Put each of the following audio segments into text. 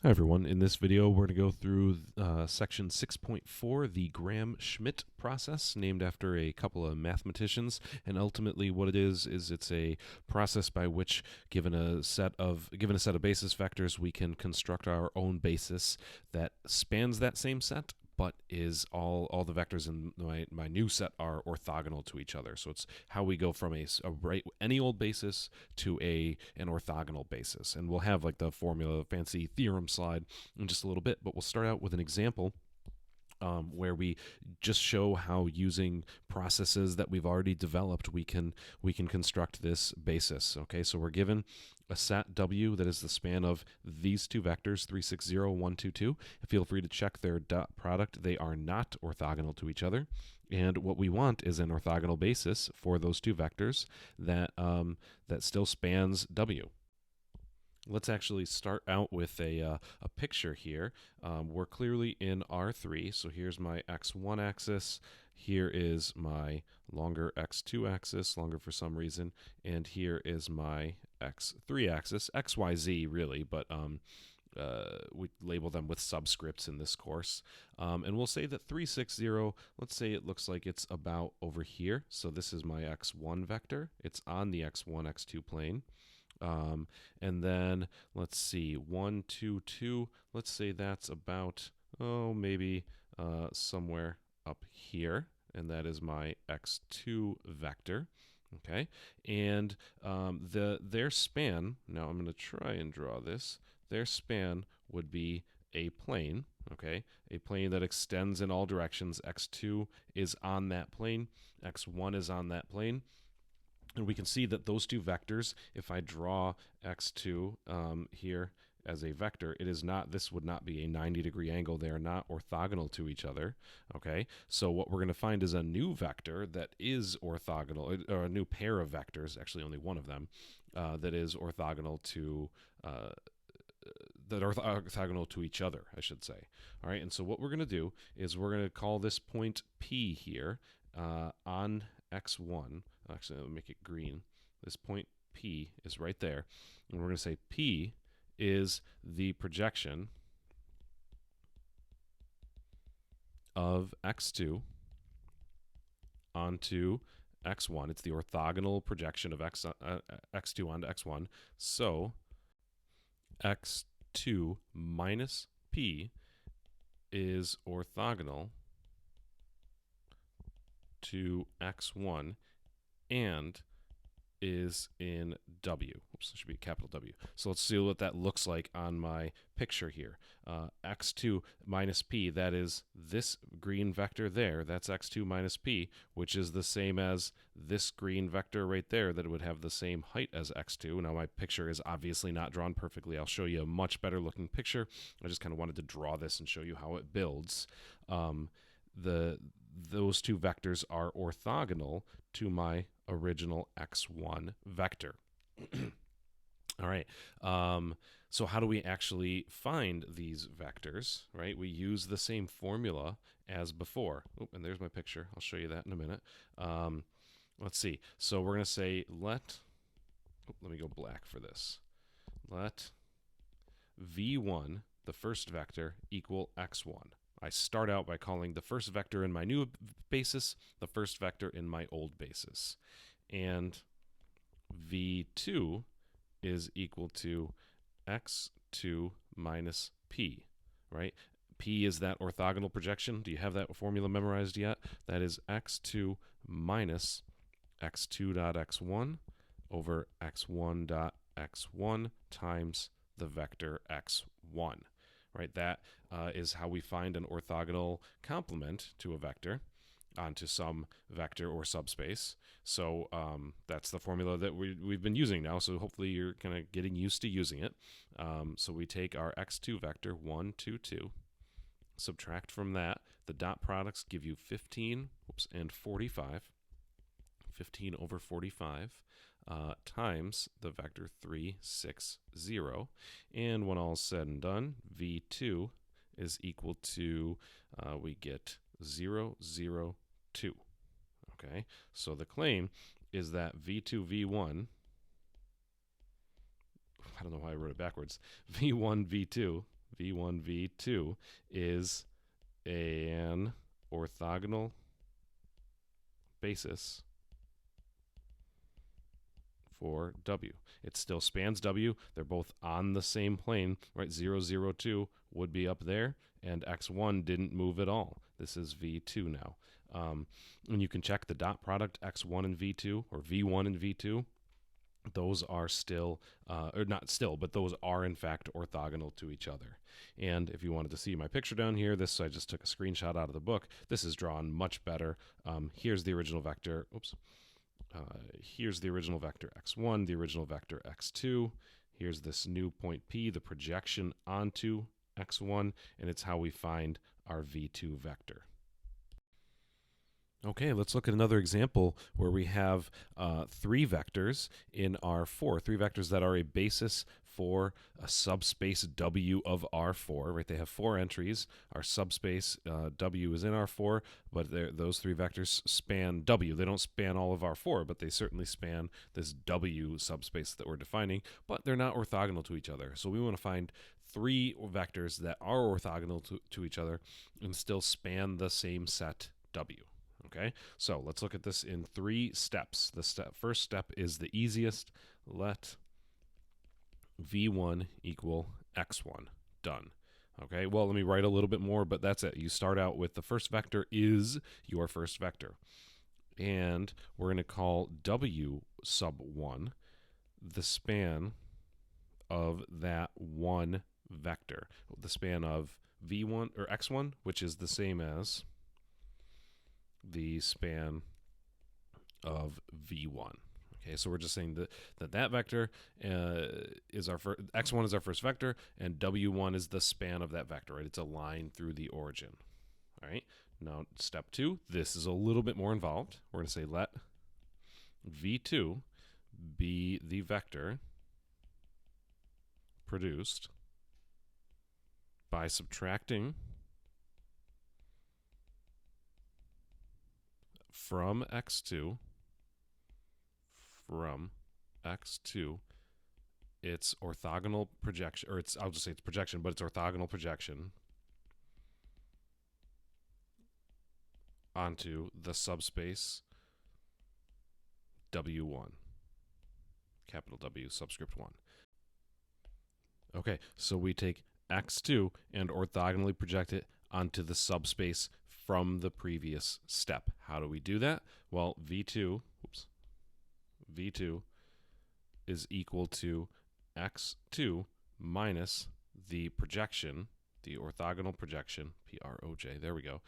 Hi everyone, in this video we're going to go through section 6.4, the Gram-Schmidt process, named after a couple of mathematicians, and ultimately what it is it's a process by which, given a set of basis vectors, we can construct our own basis that spans that same set, but is all the vectors in my new set are orthogonal to each other. So it's how we go from any old basis to an orthogonal basis. And we'll have like the formula, fancy theorem slide in just a little bit, but we'll start out with an example where we just show how, using processes that we've already developed, we can construct this basis. Okay, so we're given a set W that is the span of these two vectors, 3, 6, 0, 1, 2, 2. Feel free to check their dot product. They are not orthogonal to each other. And what we want is an orthogonal basis for those two vectors that still spans W. Let's actually start out with a picture here. We're clearly in R3, so here's my x1 axis, here is my longer x2 axis, longer for some reason, and here is my x3 axis, xyz really, but we label them with subscripts in this course. And we'll say that 360, let's say it looks like it's about over here, so this is my x1 vector, it's on the x1, x2 plane. And then let's see, 1, 2, 2. Let's say that's about, maybe somewhere up here, and that is my x2 vector. Okay, and their span. Now I'm going to try and draw this. Their span would be a plane. Okay, a plane that extends in all directions. X2 is on that plane. X1 is on that plane. And we can see that those two vectors, if I draw x2 here as a vector, this would not be a 90-degree angle. They are not orthogonal to each other. Okay, so what we're going to find is a new vector that is orthogonal, or a new pair of vectors, actually only one of them, that is orthogonal to orthogonal to each other, I should say. All right, and so what we're going to do is we're going to call this point P here on x1. Actually, I'll make it green. This point P is right there. And we're going to say P is the projection of x2 onto x1. It's the orthogonal projection of x2 onto x1. So x2 minus P is orthogonal to x1 and is in W. Oops, it should be capital W. So let's see what that looks like on my picture here. X2 minus P, that is this green vector there. That's X2 minus P, which is the same as this green vector right there, that it would have the same height as X2. Now my picture is obviously not drawn perfectly. I'll show you a much better looking picture. I just kind of wanted to draw this and show you how it builds. Those two vectors are orthogonal to my original x1 vector. All right. So how do we actually find these vectors, right? We use the same formula as before. Oh, and there's my picture. I'll show you that in a minute. Let's see. So we're going to say let me go black for this. Let v1, the first vector, equal x1. I start out by calling the first vector in my new basis the first vector in my old basis. And v2 is equal to x2 minus p, right? P is that orthogonal projection. Do you have that formula memorized yet? That is x2 minus x2 dot x1 over x1 dot x1 times the vector x1. Right, that is how we find an orthogonal complement to a vector onto some vector or subspace. So that's the formula that we've been using now, so hopefully you're kind of getting used to using it. So we take our x2 vector, 1, 2, 2, subtract from that. The dot products give you 15 and 45. 15 over 45 times the vector 3, 6, 0. And when all is said and done, v2 is equal to, we get 0, 0, 2. Okay, so the claim is that v2, v1, I don't know why I wrote it backwards, v1, v2, v1, v2 is an orthogonal basis for W. It still spans W. They're both on the same plane, right? 0, 0, 2 would be up there, and x1 didn't move at all. This is v2 now. And you can check the dot product x1 and v2, or v1 and v2. Those are still, or not still, but those are in fact orthogonal to each other. And if you wanted to see my picture down here, I just took a screenshot out of the book. This is drawn much better. Here's the original vector. Oops. Here's the original vector x1, the original vector x2. Here's this new point P, the projection onto x1, and it's how we find our v2 vector. Okay, let's look at another example where we have three vectors in R4, three vectors that are a basis for a subspace W of R4, right? They have 4 entries. Our subspace W is in R4, but those three vectors span W. They don't span all of R4, but they certainly span this W subspace that we're defining, but they're not orthogonal to each other. So we want to find 3 vectors that are orthogonal to each other and still span the same set W. Okay, so let's look at this in 3 steps. The first step is the easiest. Let v1 equal x1. Done. Okay, well, let me write a little bit more, but that's it. You start out with the first vector is your first vector. And we're going to call w sub 1 the span of that one vector. The span of v1 or x1, which is the same as the span of v1. Okay, so we're just saying that vector is our x1 is our first vector, and w1 is the span of that vector, right? It's a line through the origin. All right, now step 2, this is a little bit more involved. We're going to say let v2 be the vector produced by subtracting from x2 its orthogonal projection, or I'll just say it's projection, but it's orthogonal projection onto the subspace W1, capital W subscript 1. Okay, so we take x2 and orthogonally project it onto the subspace from the previous step. How do we do that? Well, v2 is equal to x2 minus the projection, the orthogonal projection, PROJ, there we go,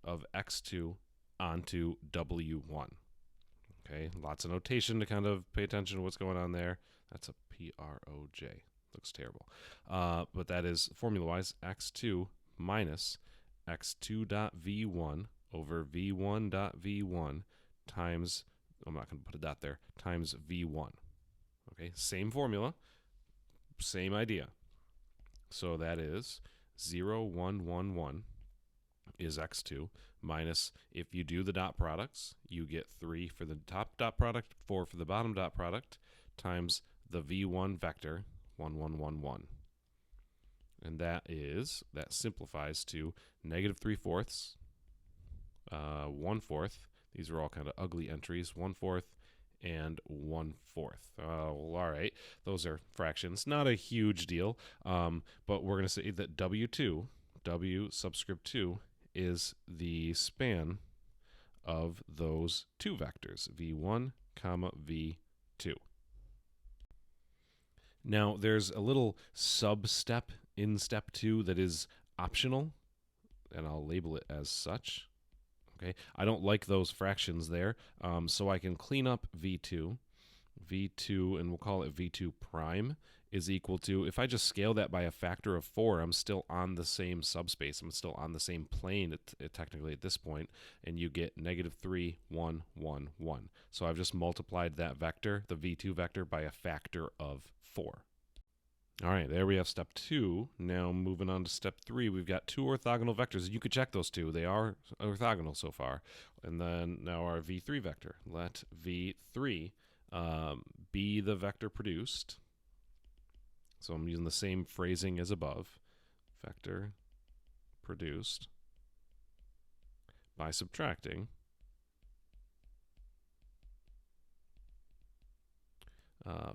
of x2 onto w1. Okay, lots of notation to kind of pay attention to what's going on there. That's a PROJ. Looks terrible. But that is, formula-wise, x2 minus x2.v1 over v1.v1 times, I'm not going to put a dot there, times v1. Okay, same formula, same idea. So that is 0, 1, 1, 1 is x2 minus, if you do the dot products, you get 3 for the top dot product, 4 for the bottom dot product, times the v1 vector, 1, 1, 1, 1. And that simplifies to negative 3/4, 1/4. These are all kind of ugly entries, 1/4 and 1/4. Well, all right, those are fractions, not a huge deal, but we're going to say that W2, W subscript 2, is the span of those 2 vectors, v1, comma v2. Now, there's a little sub-step in step 2 that is optional, and I'll label it as such. Okay, I don't like those fractions there, so I can clean up v2, and we'll call it v2 prime, is equal to, if I just scale that by a factor of 4, I'm still on the same subspace. I'm still on the same plane technically at this point, and you get negative 3, 1, 1, 1. So I've just multiplied that vector, the v2 vector, by a factor of 4. All right, there we have step 2. Now moving on to step 3, we've got 2 orthogonal vectors. You could check those 2. They are orthogonal so far. And then now our v3 vector. Let v3 be the vector produced So I'm using the same phrasing as above. Vector produced by subtracting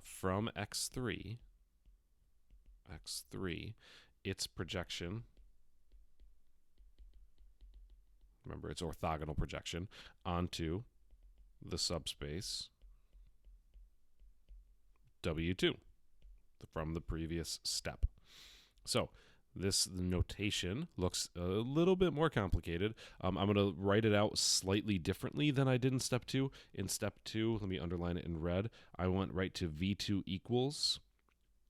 from x3, its projection, remember it's orthogonal projection, onto the subspace W2 from the previous step. So this notation looks a little bit more complicated. I'm going to write it out slightly differently than I did in step 2. In step 2, let me underline it in red, I went right to V2 equals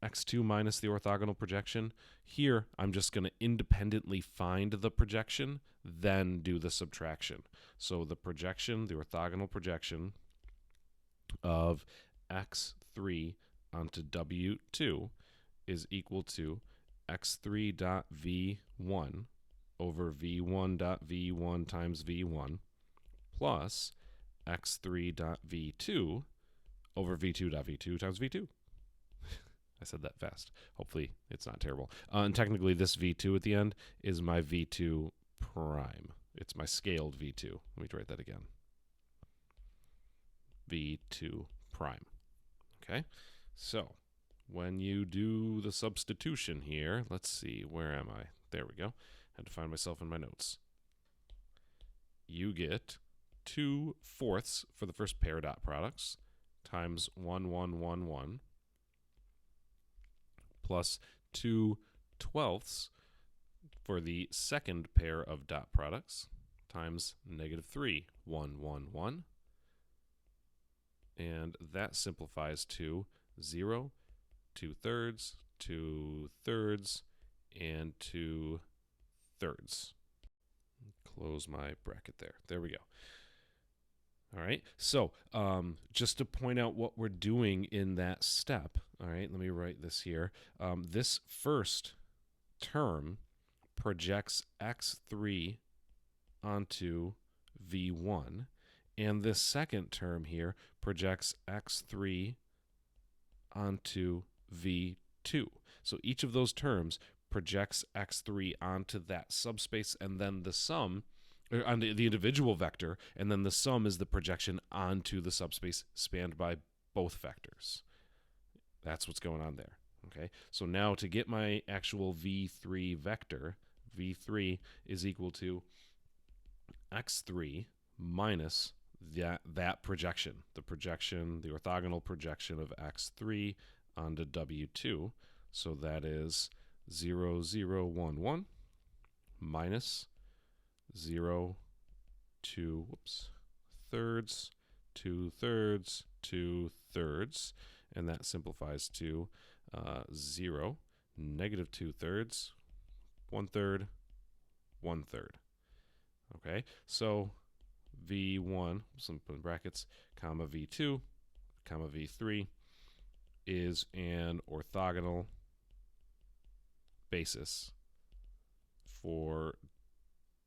x2 minus the orthogonal projection. Here, I'm just going to independently find the projection, then do the subtraction. So the projection, the orthogonal projection of x3 onto W2 is equal to x3.v1 over v1.v1 times v1 plus x3.v2 over v2.v2 times v2. I said that fast. Hopefully it's not terrible. And technically this v2 at the end is my v2 prime. It's my scaled v2. Let me write that again. v2 prime. Okay, so when you do the substitution here, let's see, where am I? There we go. I had to find myself in my notes. You get 2/4 for the first pair dot products times 1, 1, 1, 1 plus 2/12 for the second pair of dot products times -3, 1, 1, 1. And that simplifies to 0, 2/3, 2/3, and 2/3. Close my bracket there. There we go. All right, so just to point out what we're doing in that step, all right, let me write this here. This first term projects x3 onto v1, and this second term here projects x3 onto v2. So each of those terms projects x3 onto that subspace, and then the sum, or on the individual vector, and then the sum is the projection onto the subspace spanned by both vectors. That's what's going on there. Okay, so now to get my actual v3 vector, v3 is equal to x3 minus that projection, the orthogonal projection of x3 onto W2. So that is 0, 0, 1, 1 minus 0, 2, thirds, 2/3, 2/3, and that simplifies to 0, -2/3, 1/3, 1/3. Okay, so v1, some put in brackets, comma v2, comma v3 is an orthogonal basis for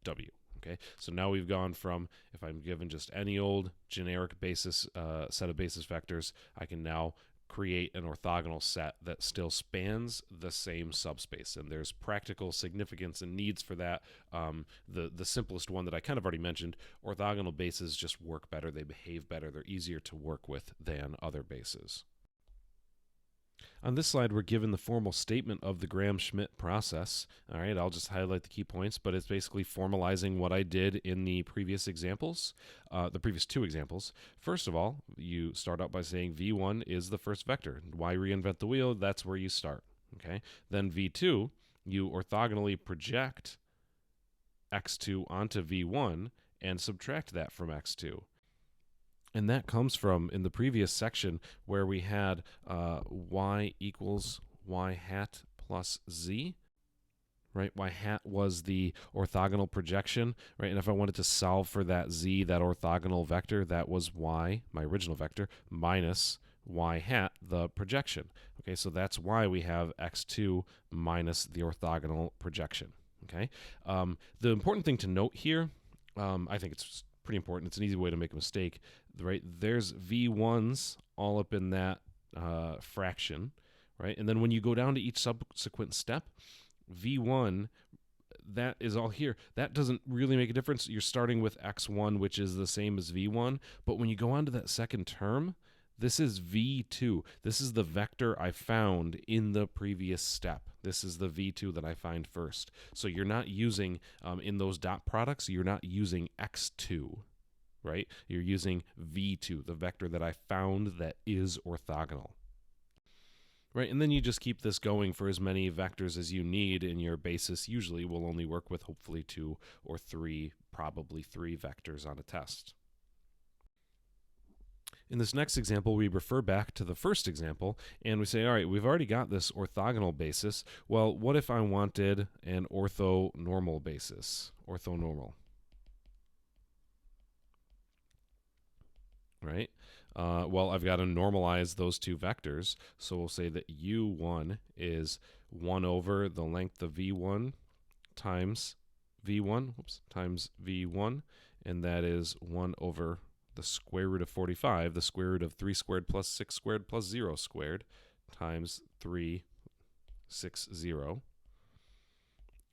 W. Okay, so now we've gone from, if I'm given just any old generic basis set of basis vectors, I can now create an orthogonal set that still spans the same subspace, and there's practical significance and needs for that. The simplest one that I kind of already mentioned, orthogonal bases just work better, they behave better, they're easier to work with than other bases. On this slide, we're given the formal statement of the Gram-Schmidt process. All right, I'll just highlight the key points, but it's basically formalizing what I did in the previous examples, the previous two examples. First of all, you start out by saying V1 is the first vector. Why reinvent the wheel? That's where you start. Okay. Then V2, you orthogonally project x2 onto V1 and subtract that from x2. And that comes from, in the previous section, where we had y equals y hat plus z, right? Y hat was the orthogonal projection, right? And if I wanted to solve for that z, that orthogonal vector, that was y, my original vector, minus y hat, the projection. Okay, so that's why we have x2 minus the orthogonal projection, okay? The important thing to note here, I think it's pretty important, it's an easy way to make a mistake, right? There's V1s all up in that fraction, right? And then when you go down to each subsequent step, v1, that is all here. That doesn't really make a difference. You're starting with x1, which is the same as v1, but when you go on to that second term, this is v2. This is the vector I found in the previous step. This is the v2 that I find first. So you're not using, in those dot products, you're not using x2, right? You're using v2, the vector that I found that is orthogonal. Right, and then you just keep this going for as many vectors as you need, and your basis usually will only work with hopefully 2 or 3, probably 3 vectors on a test. In this next example, we refer back to the first example, and we say, all right, we've already got this orthogonal basis. Well, what if I wanted an orthonormal basis? Orthonormal. Right? Well, I've got to normalize those two vectors. So we'll say that u1 is 1 over the length of v1 times v1, times v1, and that is 1 over the square root of 45, the square root of 3 squared plus 6 squared plus 0 squared, times 3, 6, 0.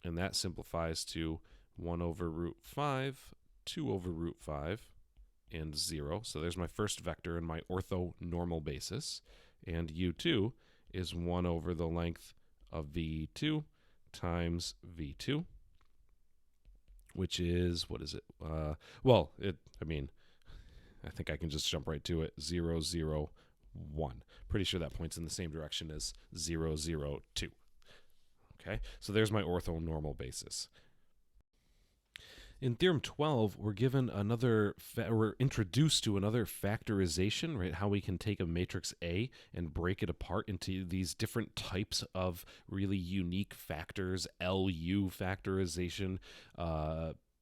And that simplifies to 1 over root 5, 2 over root 5, and 0. So there's my first vector in my orthonormal basis. And u2 is 1 over the length of v2 times v2, which is, what is it? I think I can just jump right to it. 0, 0, 1. Pretty sure that points in the same direction as 0, 0, 2. Okay, so there's my orthonormal basis. In Theorem 12, we're given we're introduced to another factorization, right? How we can take a matrix A and break it apart into these different types of really unique factors, LU factorization,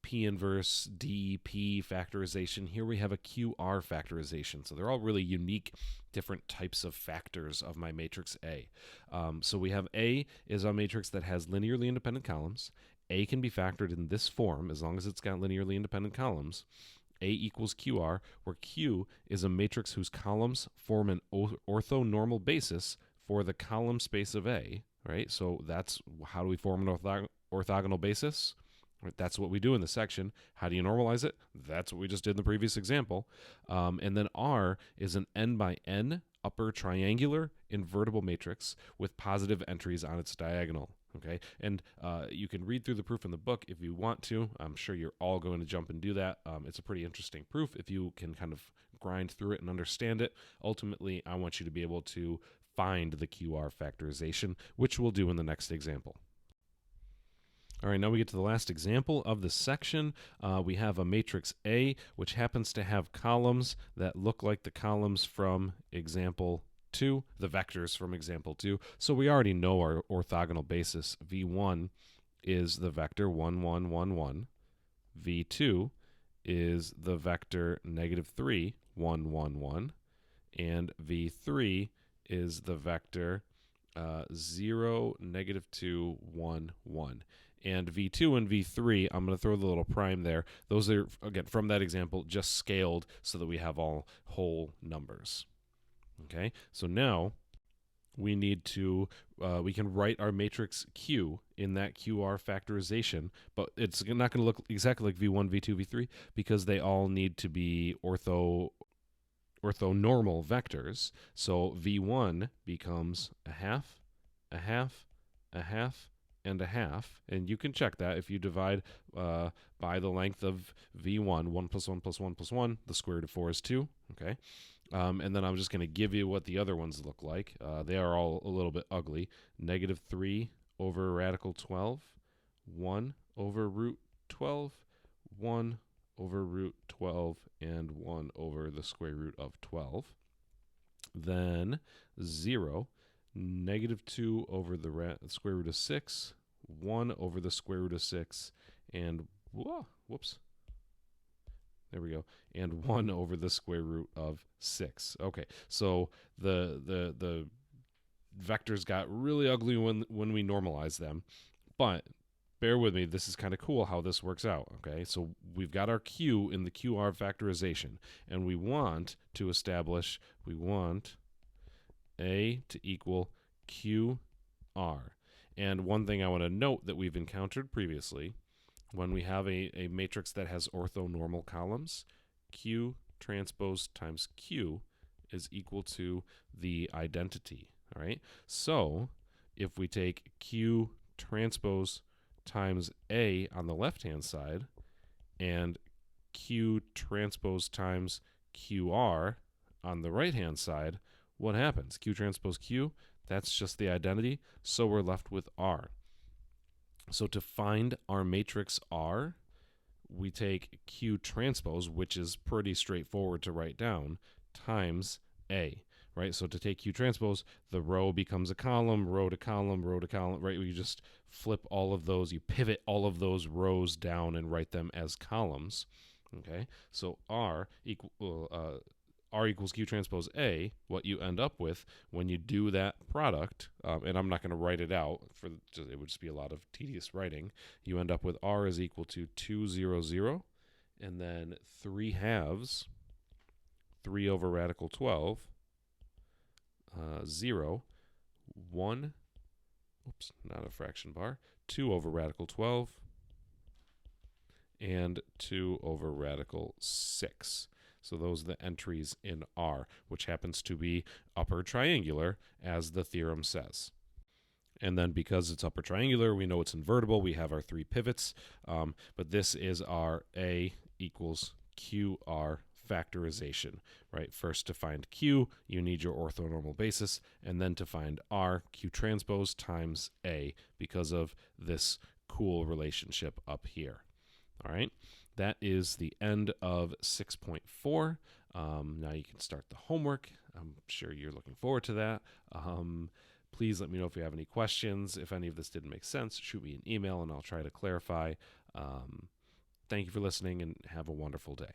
P inverse, DP factorization. Here we have a QR factorization. So they're all really unique, different types of factors of my matrix A. So we have A is a matrix that has linearly independent columns. A can be factored in this form as long as it's got linearly independent columns. A equals QR, where Q is a matrix whose columns form an orthonormal basis for the column space of A, right? So that's how do we form an orthogonal basis? Right, that's what we do in this section. How do you normalize it? That's what we just did in the previous example. And then R is an n by n upper triangular invertible matrix with positive entries on its diagonal. Okay, and you can read through the proof in the book if you want to. I'm sure you're all going to jump and do that. It's a pretty interesting proof if you can kind of grind through it and understand it. Ultimately, I want you to be able to find the QR factorization, which we'll do in the next example. All right, now we get to the last example of this section. We have a matrix A, which happens to have columns that look like the columns from example 2, the vectors from example 2. So we already know our orthogonal basis. V1 is the vector 1, 1, 1, 1. V2 is the vector -3, 1, 1, 1. And V3 is the vector 0, -2, 1, 1. And V2 and V3, I'm going to throw the little prime there. Those are, again, from that example, just scaled so that we have all whole numbers. Okay, so now we need to, we can write our matrix Q in that QR factorization, but it's not going to look exactly like V1, V2, V3 because they all need to be orthonormal vectors. So V1 becomes a half, a half, a half, and a half, and you can check that if you divide by the length of V1, 1 plus 1 plus 1 plus 1, the square root of 4 is 2, okay? And then I'm just going to give you what the other ones look like. They are all a little bit ugly. -3 over radical 12, 1 over root 12, 1 over root 12, and 1 over the square root of 12. Then 0, -2 over the square root of 6, 1 over the square root of 6, and whoops. There we go. And 1 over the square root of 6. Okay, so the vectors got really ugly when we normalized them, but bear with me, this is kind of cool how this works out, okay? So we've got our Q in the QR factorization, and we want to establish, we want A to equal QR. And one thing I want to note that we've encountered previously, when we have a matrix that has orthonormal columns, Q transpose times Q is equal to the identity. All right. So if we take Q transpose times A on the left-hand side and Q transpose times QR on the right-hand side, what happens? Q transpose Q, that's just the identity, so we're left with R. So to find our matrix R, we take Q transpose, which is pretty straightforward to write down, times A, right? So to take Q transpose, the row becomes a column, row to column, row to column, right? You just flip all of those, you pivot all of those rows down and write them as columns, okay? So R equals Q transpose A, what you end up with when you do that product, and I'm not going to write it out, it would just be a lot of tedious writing, you end up with R is equal to 2, 0, 0, and then 3 halves, 3 over radical 12, 0, 1, oops, not a fraction bar, 2 over radical 12, and 2 over radical 6. So those are the entries in R, which happens to be upper triangular, as the theorem says. And then because it's upper triangular, we know it's invertible. We have our 3 pivots, but this is our A equals QR factorization, right? First, to find Q, you need your orthonormal basis, and then to find R, Q transpose times A, because of this cool relationship up here. All right, that is the end of 6.4. Now you can start the homework. I'm sure you're looking forward to that. Please let me know if you have any questions. If any of this didn't make sense, shoot me an email and I'll try to clarify. Thank you for listening and have a wonderful day.